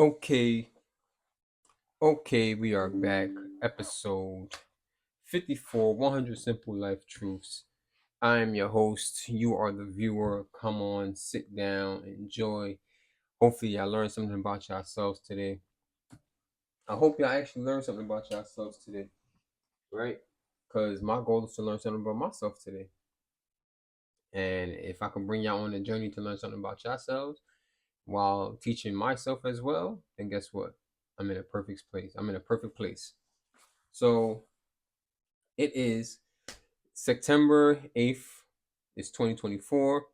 Okay, we are back. Episode 54, 100 Simple Life Truths. I am your host. You are the viewer. Come on, sit down, enjoy. Hopefully, y'all learned something about yourselves today. I hope y'all actually learned something about yourselves today, right? Because my goal is to learn something about myself today. And if I can bring y'all on a journey to learn something about yourselves while teaching myself as well, then guess what? I'm in a perfect place. I'm in a perfect place. So, it is September 8th. It's 2024.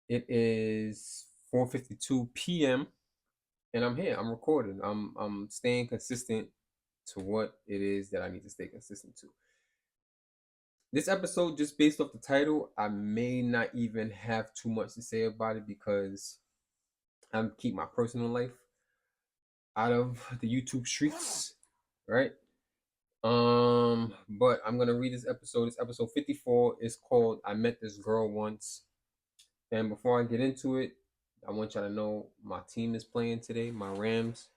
It is 4:52 p.m. and I'm here. I'm recording. I'm staying consistent to what it is that I need to stay consistent to. This episode, just based off the title, I may not even have too much to say about it because I'm keep my personal life out of the YouTube streets, right? But I'm gonna read this episode. It's episode 54. It's called "I Met This Girl Once." And before I get into it, I want y'all to know my team is playing today. My Rams.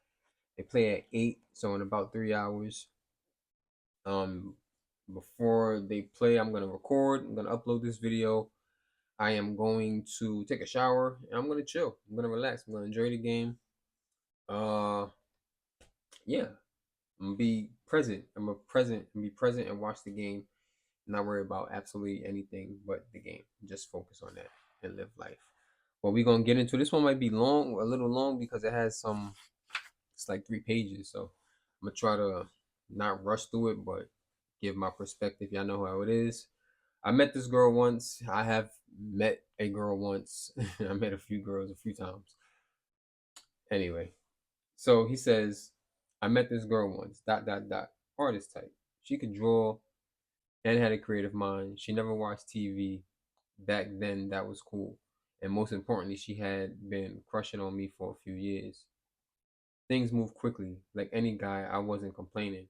They play at 8, so in about 3 hours. Um, Before they play, I'm gonna record. I'm gonna upload this video. I am going to take a shower and I'm gonna chill. I'm gonna relax. I'm gonna enjoy the game. Uh, yeah, I'm gonna be present. Be present and watch the game. Not worry about absolutely anything but the game. Just focus on that and live life. Well, we're gonna get into this one. Might be long, a little long because it has some. It's like 3 pages, so I'm gonna try to not rush through it, but give my perspective. Y'all know how it is. I met this girl once. I have met a girl once. I met a few girls a few times. Anyway, so he says, I met this girl once. Dot dot dot. Artist type. She could draw and had a creative mind. She never watched TV. Back then, that was cool. And most importantly, she had been crushing on me for a few years. Things moved quickly. Like any guy, I wasn't complaining.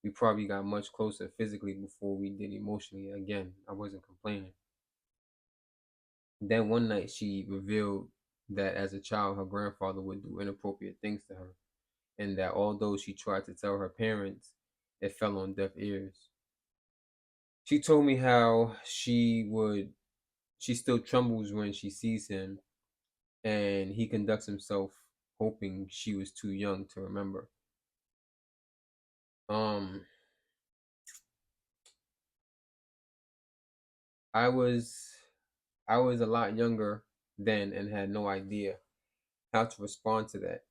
We probably got much closer physically before we did emotionally. Again, I wasn't complaining. Then one night, she revealed that as a child, her grandfather would do inappropriate things to her, and that although she tried to tell her parents, it fell on deaf ears. She told me how she still trembles when she sees him, and he conducts himself hoping she was too young to remember. Um, I was I was a lot younger then and had no idea how to respond to that.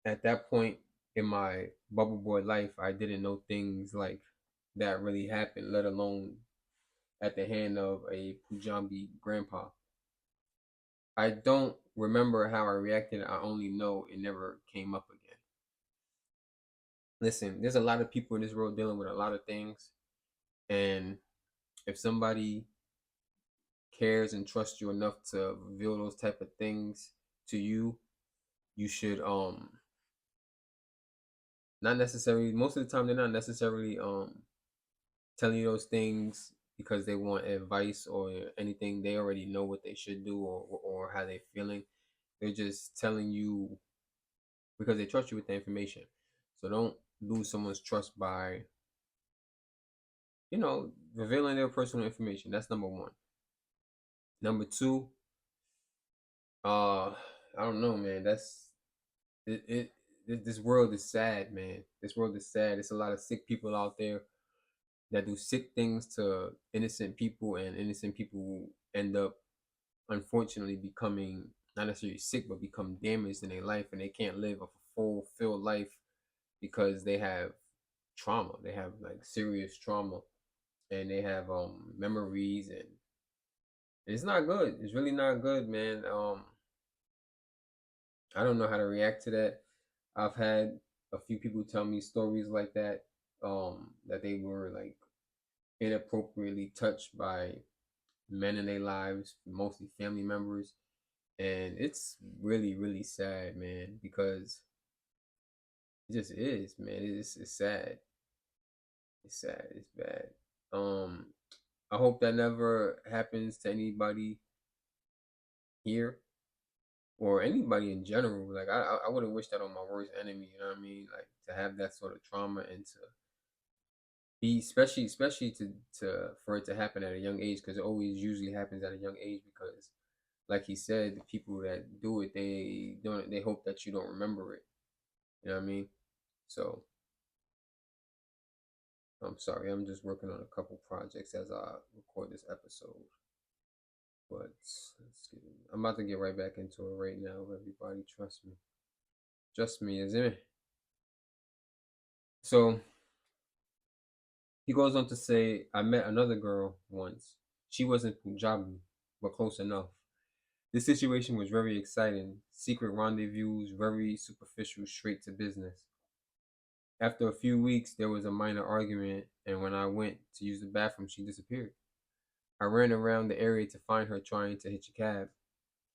At that point in my bubble boy life, I didn't know things like that really happened, let alone at the hand of a Punjabi grandpa. I don't remember how I reacted. I only know it never came up again. Listen, there's a lot of people in this world dealing with a lot of things, and if somebody cares and trusts you enough to reveal those type of things to you, you should not necessarily, most of the time they're not necessarily telling you those things because they want advice or anything. They already know what they should do or how they're feeling. They're just telling you because they trust you with the information. So don't lose someone's trust by, revealing their personal information. That's number one. Number two, I don't know, man. This world is sad, man. This world is sad. There's a lot of sick people out there that do sick things to innocent people, and innocent people end up unfortunately becoming not necessarily sick, but become damaged in their life, and they can't live a fulfilled life because they have trauma. They have like serious trauma, and they have memories, and it's not good. It's really not good, man. I don't know how to react to that. I've had a few people tell me stories like that, that they were like inappropriately touched by men in their lives, mostly family members. And it's really, really sad, man, because it just is, man. It's sad. It's sad. It's bad. Um, I hope that never happens to anybody here. or anybody in general. Like I wouldn't wish that on my worst enemy. You know what I mean? Like to have that sort of trauma and to be, especially to for it to happen at a young age, because it always usually happens at a young age because, like he said, the people that do it, they hope that you don't remember it. You know what I mean? So I'm sorry, I'm just working on a couple projects as I record this episode. But I'm about to get right back into it right now. Everybody, trust me. Trust me, isn't it? So he goes on to say, I met another girl once. She wasn't Punjabi, but close enough. This situation was very exciting. Secret rendezvous, very superficial, straight to business. After a few weeks, there was a minor argument, and when I went to use the bathroom, she disappeared. I ran around the area to find her trying to hitch a cab.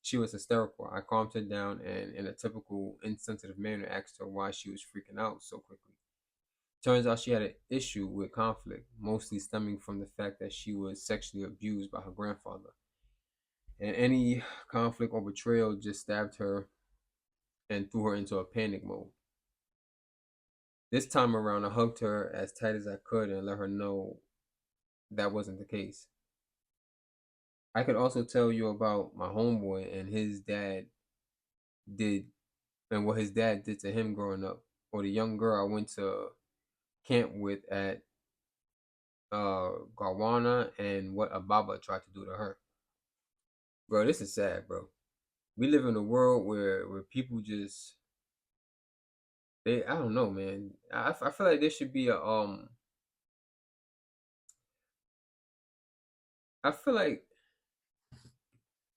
She was hysterical. I calmed her down and, in a typical insensitive manner, asked her why she was freaking out so quickly. Turns out she had an issue with conflict, mostly stemming from the fact that she was sexually abused by her grandfather. And any conflict or betrayal just stabbed her and threw her into a panic mode. This time around, I hugged her as tight as I could and let her know that wasn't the case. I could also tell you about my homeboy and his dad did and what his dad did to him growing up, or the young girl I went to camp with at Garwana and what Ababa tried to do to her. Bro, this is sad, bro. We live in a world where people just they I don't know, man. I feel like there should be a I feel like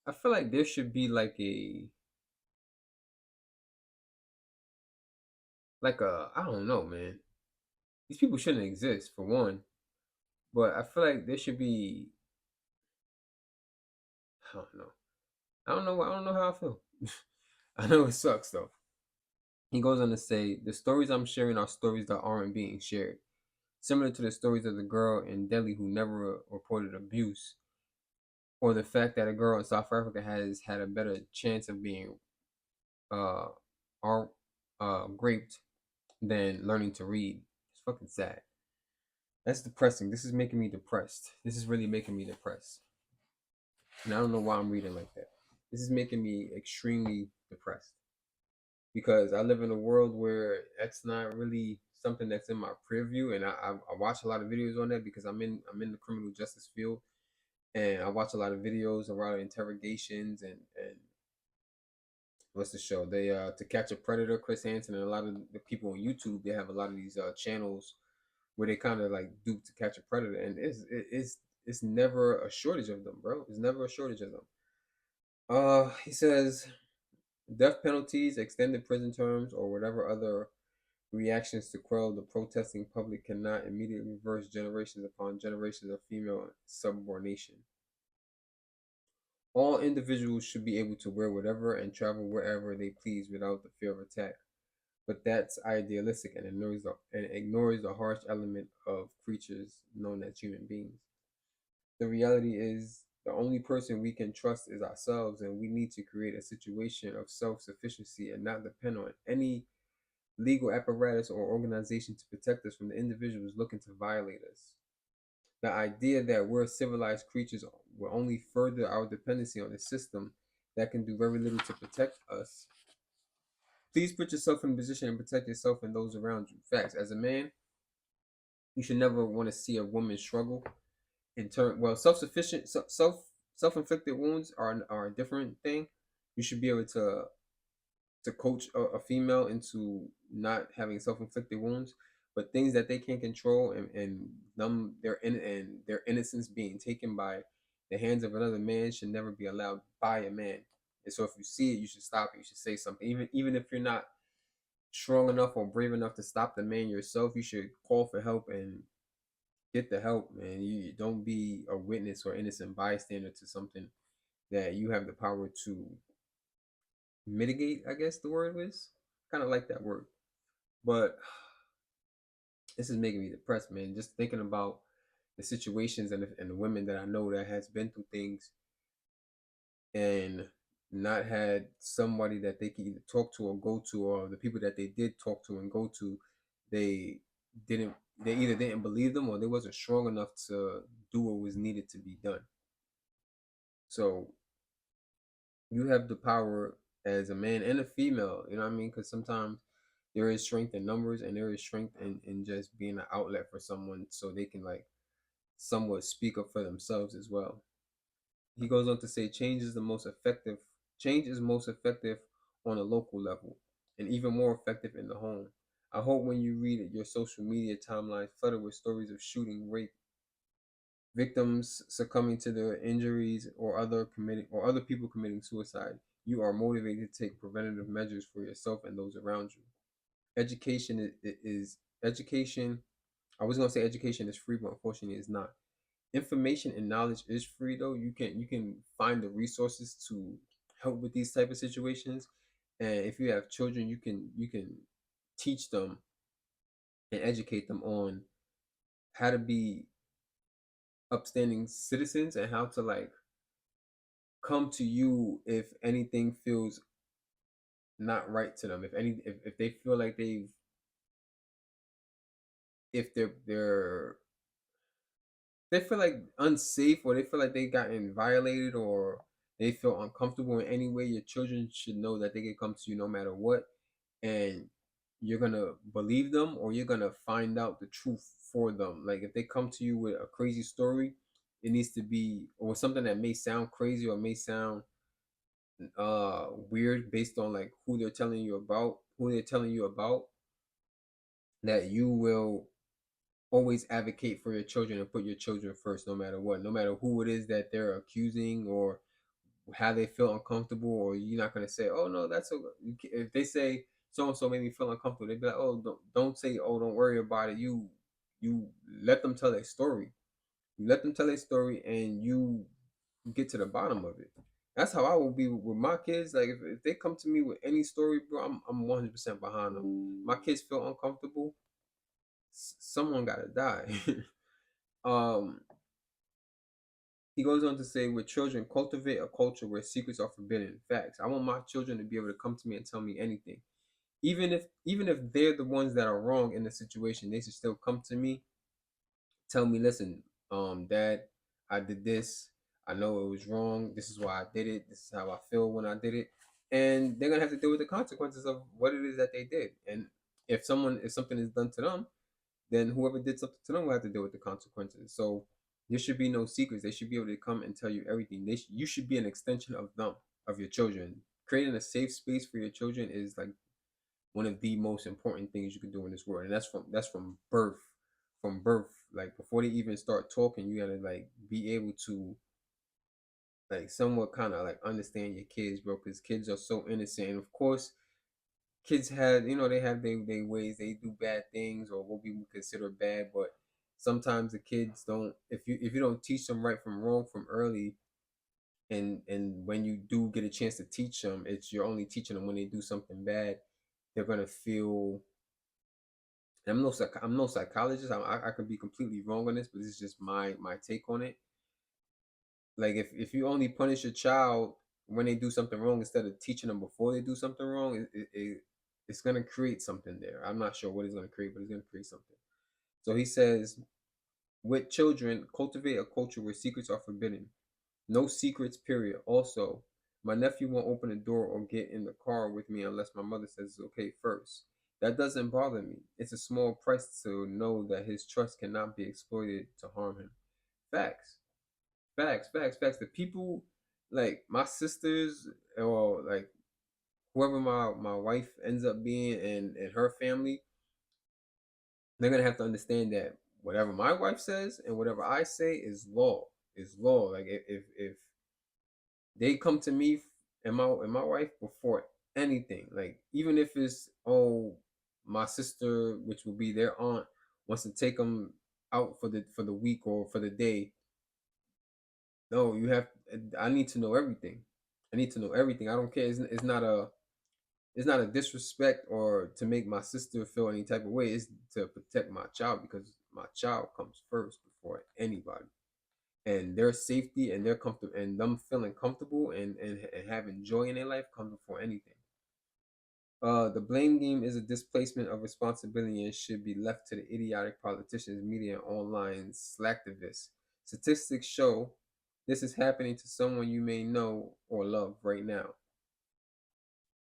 I feel like there should be like a I don't know, man. These people shouldn't exist for one, but I feel like there should be I don't know. I don't know how I feel. I know it sucks though. He goes on to say, the stories I'm sharing are stories that aren't being shared. Similar to the stories of the girl in Delhi who never reported abuse, or the fact that a girl in South Africa has had a better chance of being uh, ar- raped than learning to read. It's fucking sad. That's depressing. This is making me depressed. This is really making me depressed. And I don't know why I'm reading like that. This is making me extremely depressed because I live in a world where that's not really something that's in my preview, and I watch a lot of videos on that because I'm in the criminal justice field, and I watch a lot of videos, a lot of interrogations, and what's the show? They To Catch a Predator, Chris Hansen, and a lot of the people on YouTube. They have a lot of these channels where they kind of like dupe To Catch a Predator, and it's never a shortage of them, bro. There's never a shortage of them. He says death penalties, extended prison terms, or whatever other reactions to quell the protesting public cannot immediately reverse generations upon generations of female subordination. All individuals should be able to wear whatever and travel wherever they please without the fear of attack. But that's idealistic and ignores the harsh element of creatures known as human beings. The reality is the only person we can trust is ourselves, and we need to create a situation of self sufficiency and not depend on any legal apparatus or organization to protect us from the individuals looking to violate us. The idea that we're civilized creatures will only further our dependency on a system that can do very little to protect us. Please put yourself in a position and protect yourself and those around you. Facts. As a man, you should never want to see a woman struggle. In turn, well, self-sufficient, self-inflicted wounds are a different thing. You should be able to coach a female into not having self-inflicted wounds, but things that they can't control and them and their innocence being taken by the hands of another man should never be allowed by a man. And so if you see it, you should stop it. You should say something. Even if you're not strong enough or brave enough to stop the man yourself, you should call for help and get the help, man. You don't be a witness or innocent bystander to something that you have the power to mitigate, I guess the word is. Kind of like that word. But this is making me depressed, man. Just thinking about the situations and the women that I know that has been through things and not had somebody that they could either talk to or go to, or the people that they did talk to and go to, they didn't they either didn't believe them or they wasn't strong enough to do what was needed to be done. So you have the power as a man and a female, you know what I mean? Because sometimes there is strength in numbers and there is strength in just being an outlet for someone so they can like somewhat speak up for themselves as well. He goes on to say change is most effective on a local level and even more effective in the home. I hope when you read it, your social media timeline flooded with stories of shooting, rape, victims succumbing to their injuries, or other people committing suicide, you are motivated to take preventative measures for yourself and those around you. Education is education. I was gonna say education is free, but unfortunately, it's not. Information and knowledge is free though. You can find the resources to help with these type of situations, and if you have children, you can teach them and educate them on how to be upstanding citizens and how to like come to you if anything feels not right to them. If they feel like if they feel like unsafe, or they feel like they gotten violated, or they feel uncomfortable in any way, your children should know that they can come to you no matter what, and you're gonna believe them or you're gonna find out the truth for them. Like if they come to you with a crazy story, it needs to be, or something that may sound crazy or may sound weird based on like who they're telling you about, that you will always advocate for your children and put your children first no matter what, no matter who it is that they're accusing or how they feel uncomfortable. Or you're not going to say, oh no, that's so, if they say so and so made me feel uncomfortable, they'd be like, oh, don't say, oh, don't worry about it. You let them tell their story. You let them tell their story and you get to the bottom of it. That's how I will be with my kids. Like if they come to me with any story, bro, I'm 100% behind them. My kids feel uncomfortable, someone gotta die. um, he goes on to say, with children, cultivate a culture where secrets are forbidden. Facts. I want my children to be able to come to me and tell me anything, even if they're the ones that are wrong in the situation. They should still come to me, tell me, listen, dad, I did this. I know it was wrong. This is why I did it. This is how I feel when I did it. And they're gonna have to deal with the consequences of what it is that they did. And if something is done to them, then whoever did something to them will have to deal with the consequences. So there should be no secrets. They should be able to come and tell you everything. You should be an extension of them, of your children. Creating a safe space for your children is like one of the most important things you can do in this world, and that's from birth. From birth, like before they even start talking, you gotta like be able to like somewhat kind of like understand your kids, bro, because kids are so innocent. And of course, kids have, they have their ways. They do bad things or what we would consider bad, but sometimes the kids don't, if you don't teach them right from wrong from early, and when you do get a chance to teach them, you're only teaching them when they do something bad. They're gonna feel, and I'm no psychologist. I could be completely wrong on this, but this is just my take on it. Like if you only punish your child when they do something wrong instead of teaching them before they do something wrong, it's gonna create something there. I'm not sure what it's gonna create, but it's gonna create something. So he says, with children, cultivate a culture where secrets are forbidden. No secrets, period. Also, my nephew won't open the door or get in the car with me unless my mother says it's okay first. That doesn't bother me. It's a small price to know that his trust cannot be exploited to harm him. Facts. Facts, facts, facts. The people, like my sisters, or like whoever my wife ends up being, and her family, they're gonna have to understand that whatever my wife says and whatever I say is law. Is law. Like if they come to me and my wife before anything, like even if it's, oh, my sister, which will be their aunt, wants to take them out for the week or for the day. No, I need to know everything. I need to know everything. I don't care. It's not a disrespect or to make my sister feel any type of way. It's to protect my child, because my child comes first before anybody. and their safety and their comfort and them feeling comfortable and having joy in their life comes before anything. The blame game is a displacement of responsibility and should be left to the idiotic politicians, media, and online slacktivists. Statistics show this is happening to someone you may know or love right now.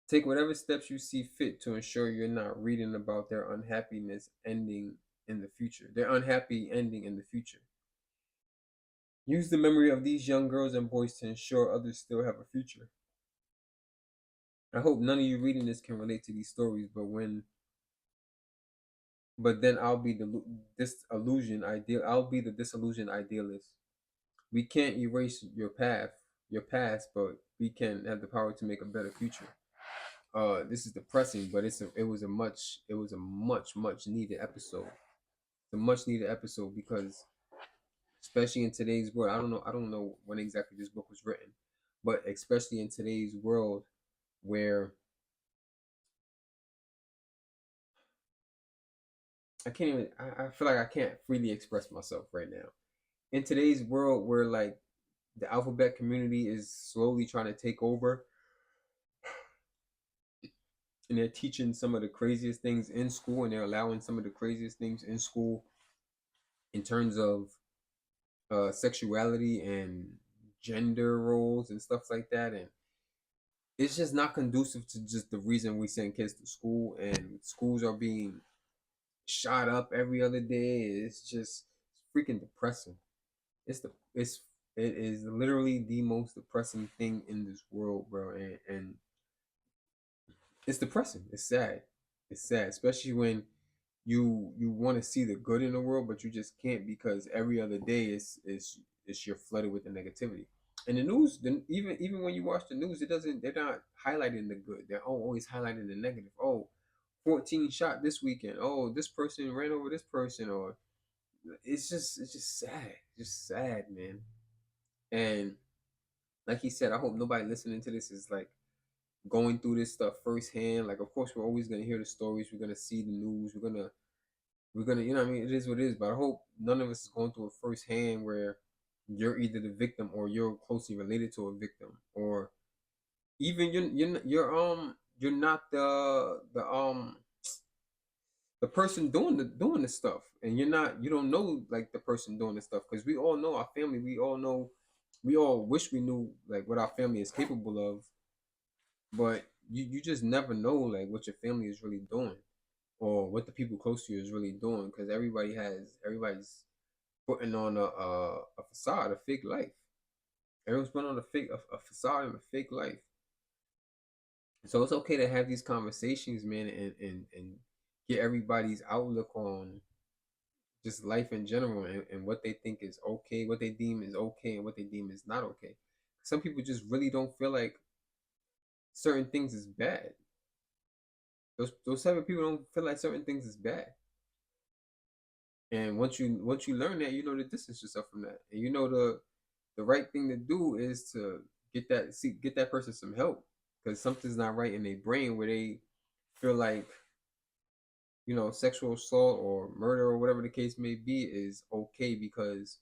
Take whatever steps you see fit to ensure you're not reading about their unhappiness ending in the future. Their unhappy ending in the future. Use the memory of these young girls and boys to ensure others still have a future. I hope none of you reading this can relate to these stories, but then I'll be the disillusioned ideal. I'll be the disillusioned idealist. We can't erase your past, but we can have the power to make a better future. This is depressing, but it was a much needed episode. It's a much needed episode because especially in today's world, I don't know when exactly this book was written, but especially in today's world where I feel like I can't freely express myself right now. In today's world where like the alphabet community is slowly trying to take over and they're teaching some of the craziest things in school and they're allowing some of the craziest things in school in terms of sexuality and gender roles and stuff like that, and it's just not conducive to just the reason we send kids to school, and schools are being shot up every other day. It's just freaking depressing. It is literally the most depressing thing in this world, bro, and it's depressing. It's sad. It's sad, especially when you want to see the good in the world, but you just can't because every other day is you're flooded with the negativity. And the news, even when you watch the news, it doesn't. They're not highlighting the good. They're always highlighting the negative. Oh, 14 shot this weekend. Oh, this person ran over this person, or it's just sad. Just sad, man. And like he said, I hope nobody listening to this is like going through this stuff firsthand. Like, of course, we're always gonna hear the stories. We're gonna see the news. We're gonna, you know, what I mean, it is what it is. But I hope none of us is going through it firsthand, where you're either the victim or you're closely related to a victim, or even you're not the person doing the stuff, and you don't know like the person doing the stuff, because we all know our family. We all wish we knew like what our family is capable of, but you just never know like what your family is really doing or what the people close to you is really doing, because everybody's putting on a facade, a fake life. Everyone's putting on a facade and a fake life. So it's okay to have these conversations, man, and get everybody's outlook on just life in general, and what they think is okay, what they deem is okay, and what they deem is not okay. Some people just really don't feel like certain things is bad. Those type of people don't feel like certain things is bad. And once you learn that, you know to distance yourself from that, and you know the right thing to do is to get that person some help, because something's not right in their brain where they feel like, you know, sexual assault or murder or whatever the case may be is okay, because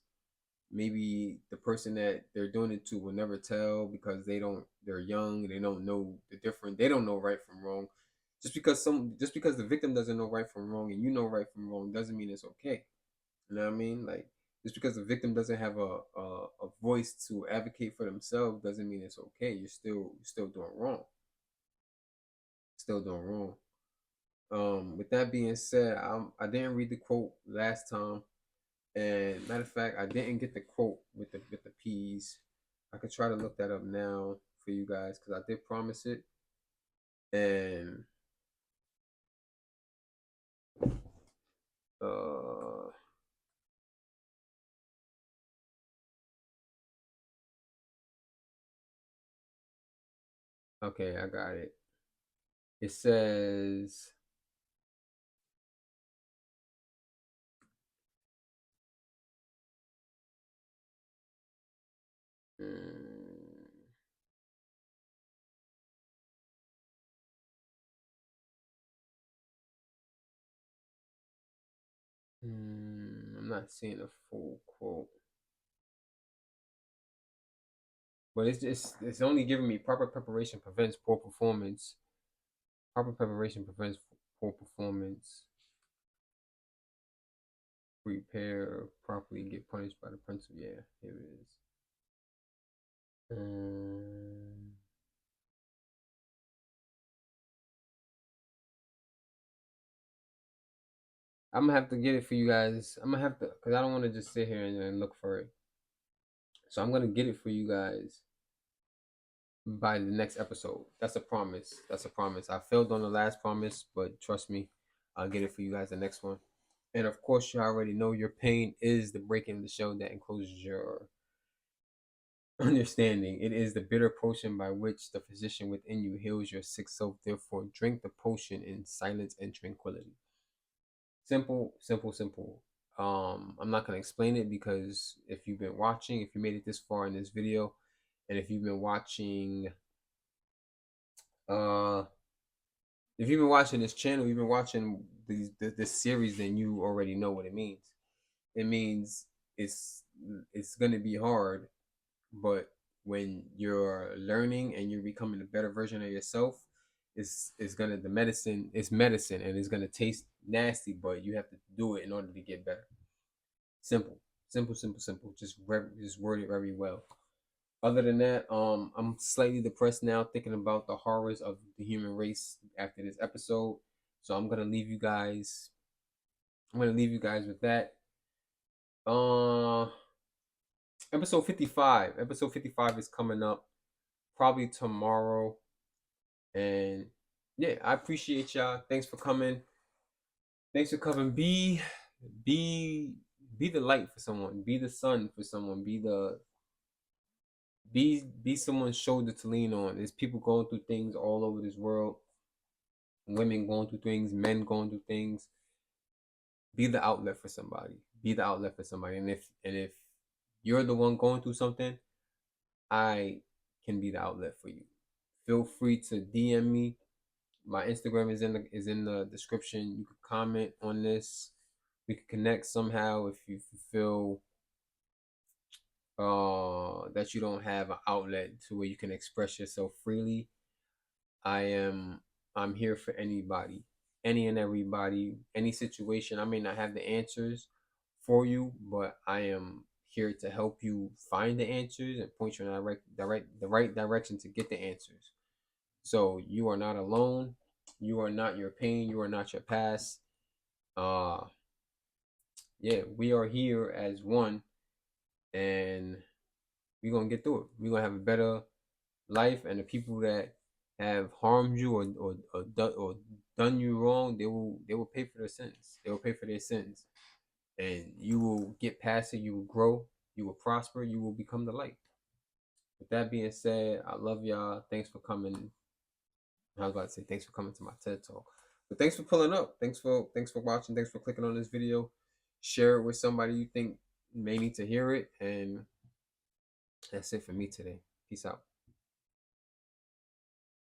maybe the person that they're doing it to will never tell because they're young, they don't know the difference, they don't know right from wrong. Just because the victim doesn't know right from wrong and you know right from wrong doesn't mean it's okay. You know what I mean? Like, just because the victim doesn't have a voice to advocate for themselves doesn't mean it's okay. You're still doing wrong. Still doing wrong. With that being said, I didn't read the quote last time, and matter of fact, I didn't get the quote with the P's. I could try to look that up now for you guys because I did promise it. And uh, okay, I got it. It says, mm, I'm not seeing a full quote. But it's only giving me proper preparation prevents poor performance. Proper preparation prevents poor performance. Prepare properly, get punished by the principal. Yeah, here it is. I'm gonna have to get it for you guys. I'm gonna have to, cause I don't want to just sit here and look for it. So I'm gonna get it for you guys by the next episode. That's a promise. That's a promise. I failed on the last promise, but trust me, I'll get it for you guys the next one. And of course, you already know your pain is the break in the show that encloses your understanding. It is the bitter potion by which the physician within you heals your sick self. Therefore, drink the potion in silence and tranquility. Simple, simple, simple. I'm not gonna explain it because if you've been watching, if you made it this far in this video, and if you've been watching, uh, if you've been watching this channel, you've been watching this series, then you already know what it means. It means it's it's gonna be hard, but when you're learning and you're becoming a better version of yourself, it's gonna the medicine it's medicine and it's gonna taste nasty, but you have to do it in order to get better. Simple, simple, simple, simple. Just word it very well. Other than that, I'm slightly depressed now thinking about the horrors of the human race after this episode. So I'm gonna leave you guys. I'm gonna leave you guys with that. Uh, episode 55. Episode 55 is coming up probably tomorrow. And yeah, I appreciate y'all. Thanks for coming. Thanks for coming. Be be the light for someone. Be the sun for someone. Be someone's shoulder to lean on. There's people going through things all over this world. Women going through things, men going through things. Be the outlet for somebody. Be the outlet for somebody. And if you're the one going through something, I can be the outlet for you. Feel free to DM me. My Instagram is in the description. You can comment on this. We can connect somehow if you feel that you don't have an outlet to where you can express yourself freely. I'm here for anybody, any and everybody, any situation. I may not have the answers for you, but I am here to help you find the answers and point you in the right direction to get the answers. So you are not alone. You are not your pain. You are not your past. Uh yeah, we are here as one, and we're gonna get through it. We're gonna have a better life, and the people that have harmed you or done you wrong, they will pay for their sins. They will pay for their sins, and you will get past it. You will grow. You will prosper. You will become the light. With that being said, I love y'all. Thanks for coming. I was about to say thanks for coming to my TED Talk, but thanks for pulling up. Thanks for watching. Thanks for clicking on this video. Share it with somebody you think may need to hear it, and that's it for me today. Peace out.